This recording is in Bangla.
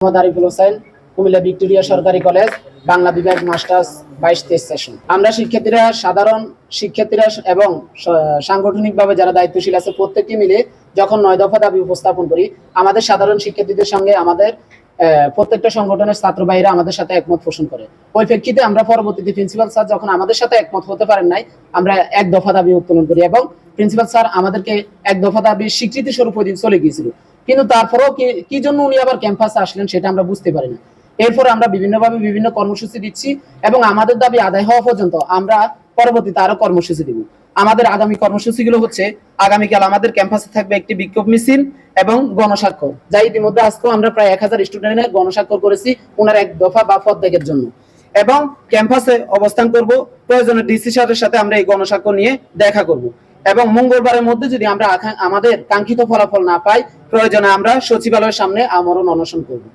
মোহাম্মদ আরিফুল হোসেন, কুমিল্লা ভিক্টোরিয়া সরকারি কলেজ, বাংলা বিভাগ, মাস্টার্স 22-23 সেশন। আমরা শিক্ষার্থীরা, সাধারণ শিক্ষার্থীরা এবং সাংগঠনিকভাবে যারা দায়িত্বশীল আছে প্রত্যেককে মিলে যখন 9 দফা দাবি উপস্থাপন করি, আমাদের সাধারণ শিক্ষার্থীদের সঙ্গে আমাদের প্রত্যেকটা সংগঠনের ছাত্র ভাইরা আমাদের সাথে একমত পোষণ করে। ওই প্রেক্ষিতে আমরা পরবর্তীতে প্রিন্সিপাল স্যার যখন আমাদের সাথে একমত হতে পারেন নাই, আমরা 1 দফা দাবি উত্তোলন করি এবং প্রিন্সিপাল স্যার আমাদেরকে 1 দফা দাবি স্বীকৃতি স্বরূপ ওই দিন চলে গিয়েছিল। কিন্তু তারপরেও কি জন্য উনি আবার ক্যাম্পাসে আসলেন সেটা আমরা বুঝতে পারি না। এরপর আমরা বিভিন্নভাবে বিভিন্ন কর্মসূচি দিচ্ছি এবং আমাদের দাবি আদায় হওয়া পর্যন্ত আমরা পরবর্তীতে আরো কর্মসূচি দিব। আমাদের আগামী কর্মসূচিগুলো হচ্ছে, আগামীকাল আমাদের ক্যাম্পাসে থাকবে একটি বিক্ষোভ মিছিল এবং গণস্বাক্ষর, যা ইতিমধ্যে আজকেও আমরা প্রায় 1000 স্টুডেন্টের গণস্বাক্ষর করেছি ওনার 1 দফা বা পদত্যাগের জন্য। এবং ক্যাম্পাসে অবস্থান করব, প্রয়োজনে ডিসি স্যারের সাথে আমরা এই গণস্বাক্ষর নিয়ে দেখা করব এবং মঙ্গলবারের মধ্যে যদি আমরা আমাদের কাঙ্ক্ষিত ফলাফল না পাই, প্রয়োজনে আমরা সচিবালয়ের সামনে আমরণ অনশন করব।